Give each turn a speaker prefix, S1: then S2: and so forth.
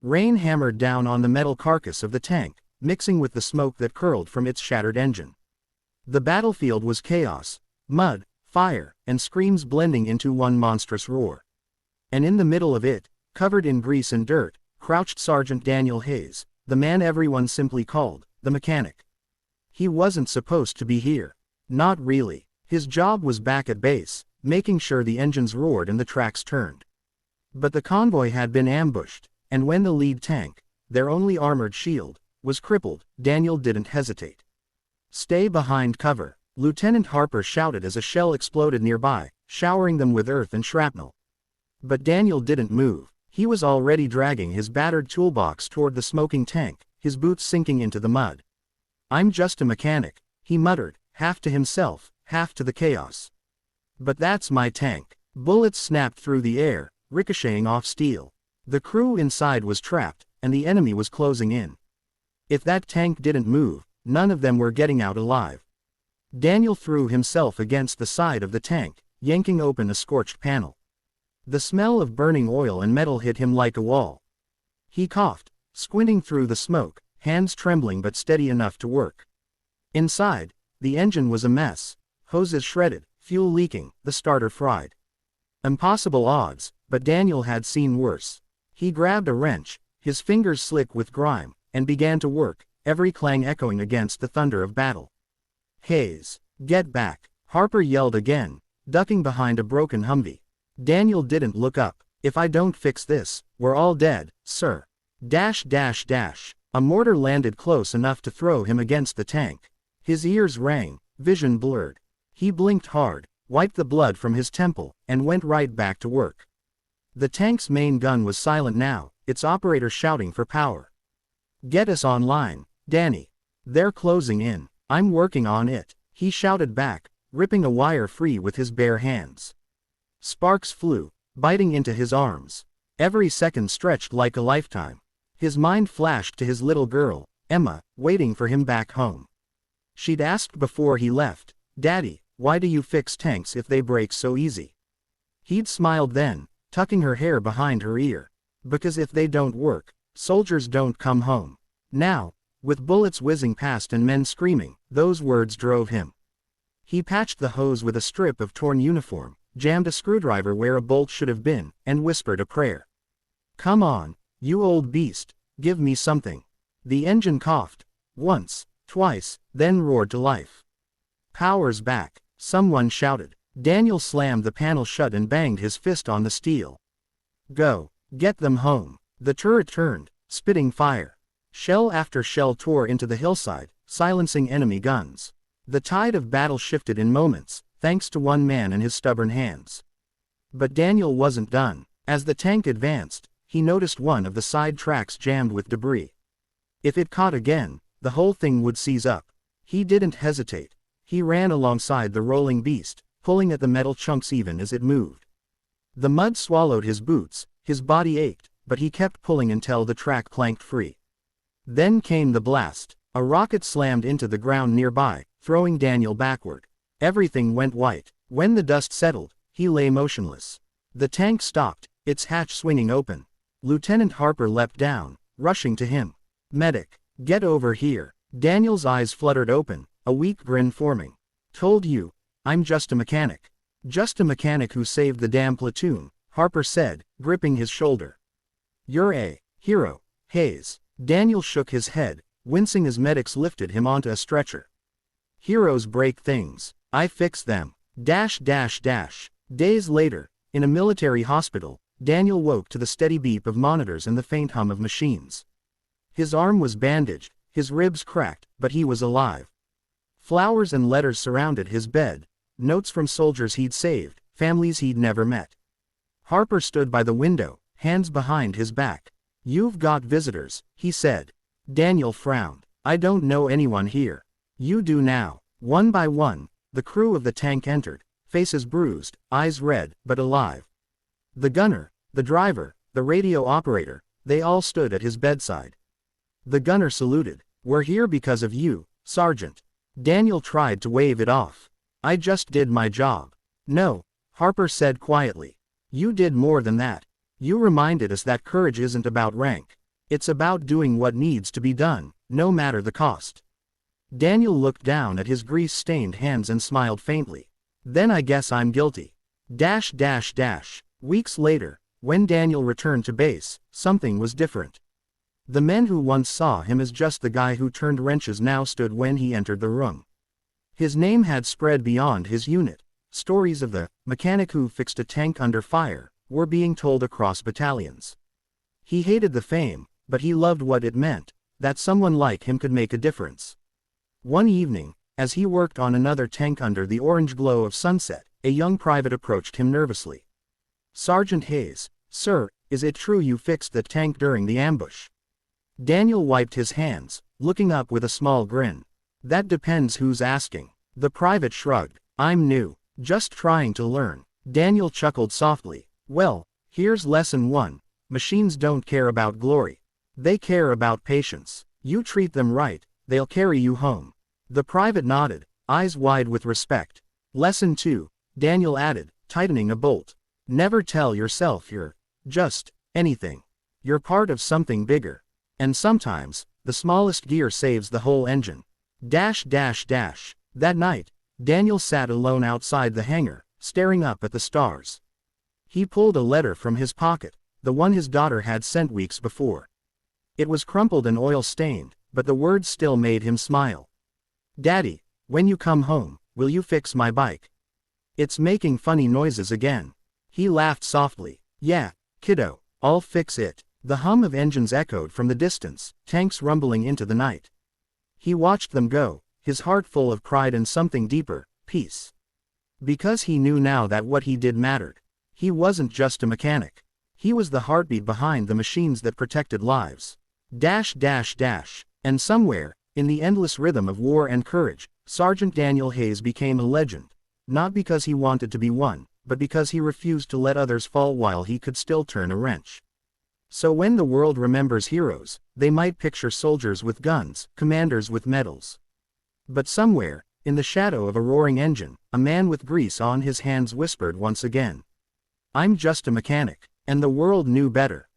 S1: Rain hammered down on the metal carcass of the tank, mixing with the smoke that curled from its shattered engine. The battlefield was chaos, mud, fire, and screams blending into one monstrous roar. And in the middle of it, covered in grease and dirt, crouched Sergeant Daniel Hayes, the man everyone simply called the mechanic. He wasn't supposed to be here. Not really. His job was back at base, making sure the engines roared and the tracks turned. But the convoy had been ambushed, and when the lead tank, their only armored shield, was crippled, Daniel didn't hesitate. "Stay behind cover," Lieutenant Harper shouted as a shell exploded nearby, showering them with earth and shrapnel. But Daniel didn't move. He was already dragging his battered toolbox toward the smoking tank, his boots sinking into the mud. "I'm just a mechanic," he muttered, half to himself, half to the chaos. "But that's my tank." Bullets snapped through the air, ricocheting off steel. The crew inside was trapped, and the enemy was closing in. If that tank didn't move, none of them were getting out alive. Daniel threw himself against the side of the tank, yanking open a scorched panel. The smell of burning oil and metal hit him like a wall. He coughed, squinting through the smoke, hands trembling but steady enough to work. Inside, the engine was a mess, hoses shredded, fuel leaking, the starter fried. Impossible odds, but Daniel had seen worse. He grabbed a wrench, his fingers slick with grime, and began to work, every clang echoing against the thunder of battle. "Hayes, get back," Harper yelled again, ducking behind a broken Humvee. Daniel didn't look up. "If I don't fix this, we're all dead, sir." A mortar landed close enough to throw him against the tank. His ears rang, vision blurred. He blinked hard, wiped the blood from his temple, and went right back to work. The tank's main gun was silent now, its operator shouting for power. "Get us online, Danny. They're closing in." "I'm working on it," he shouted back, ripping a wire free with his bare hands. Sparks flew, biting into his arms. Every second stretched like a lifetime. His mind flashed to his little girl, Emma, waiting for him back home. She'd asked before he left, "Daddy, why do you fix tanks if they break so easy?" He'd smiled then, tucking her hair behind her ear. "Because if they don't work, soldiers don't come home." Now, with bullets whizzing past and men screaming, those words drove him. He patched the hose with a strip of torn uniform, jammed a screwdriver where a bolt should have been, and whispered a prayer. "Come on, you old beast, give me something." The engine coughed, once, twice, then roared to life. "Power's back," someone shouted. Daniel slammed the panel shut and banged his fist on the steel. "Go, get them home." The turret turned, spitting fire. Shell after shell tore into the hillside, silencing enemy guns. The tide of battle shifted in moments, thanks to one man and his stubborn hands. But Daniel wasn't done. As the tank advanced, he noticed one of the side tracks jammed with debris. If it caught again, the whole thing would seize up. He didn't hesitate. He ran alongside the rolling beast, pulling at the metal chunks even as it moved. The mud swallowed his boots, his body ached, but he kept pulling until the track clanked free. Then came the blast. A rocket slammed into the ground nearby, throwing Daniel backward. Everything went white. When the dust settled, he lay motionless. The tank stopped, its hatch swinging open. Lieutenant Harper leapt down, rushing to him. "Medic, get over here." Daniel's eyes fluttered open, a weak grin forming. "Told you, I'm just a mechanic." "Just a mechanic who saved the damn platoon," Harper said, gripping his shoulder. "You're a hero, Hayes." Daniel shook his head, wincing as medics lifted him onto a stretcher. "Heroes break things. I fix them." Days later, in a military hospital, Daniel woke to the steady beep of monitors and the faint hum of machines. His arm was bandaged, his ribs cracked, but he was alive. Flowers and letters surrounded his bed, notes from soldiers he'd saved, families he'd never met. Harper stood by the window, hands behind his back. "You've got visitors," he said. Daniel frowned. "I don't know anyone here." "You do now." One by one, the crew of the tank entered, faces bruised, eyes red, but alive. The gunner, the driver, the radio operator, they all stood at his bedside. The gunner saluted. "We're here because of you, Sergeant." Daniel tried to wave it off. "I just did my job." "No," Harper said quietly. "You did more than that. You reminded us that courage isn't about rank. It's about doing what needs to be done, no matter the cost. Daniel looked down at his grease-stained hands and smiled faintly. Then I guess I'm guilty. Weeks later, when Daniel returned to base, something was different. The men who once saw him as just the guy who turned wrenches now stood when he entered the room. His name had spread beyond his unit. Stories of the mechanic who fixed a tank under fire were being told across battalions. He hated the fame, but he loved what it meant, that someone like him could make a difference. One evening, as he worked on another tank under the orange glow of sunset, a young private approached him nervously. "Sergeant Hayes, sir, is it true you fixed the tank during the ambush?" Daniel wiped his hands, looking up with a small grin. "That depends who's asking." The private shrugged. "I'm new, just trying to learn." Daniel chuckled softly. "Well, here's lesson 1. Machines don't care about glory. They care about patience. You treat them right, they'll carry you home." The private nodded, eyes wide with respect. "Lesson 2, Daniel added, tightening a bolt. "Never tell yourself you're just anything. You're part of something bigger. And sometimes, the smallest gear saves the whole engine." That night, Daniel sat alone outside the hangar, staring up at the stars. He pulled a letter from his pocket, the one his daughter had sent weeks before. It was crumpled and oil-stained, but the words still made him smile. "Daddy, when you come home, will you fix my bike? It's making funny noises again." He laughed softly. "Yeah, kiddo, I'll fix it." The hum of engines echoed from the distance, tanks rumbling into the night. He watched them go, his heart full of pride and something deeper, peace. Because he knew now that what he did mattered. He wasn't just a mechanic. He was the heartbeat behind the machines that protected lives. And somewhere, in the endless rhythm of war and courage, Sergeant Daniel Hayes became a legend. Not because he wanted to be one, but because he refused to let others fall while he could still turn a wrench. So when the world remembers heroes, they might picture soldiers with guns, commanders with medals. But somewhere, in the shadow of a roaring engine, a man with grease on his hands whispered once again, "I'm just a mechanic," and the world knew better.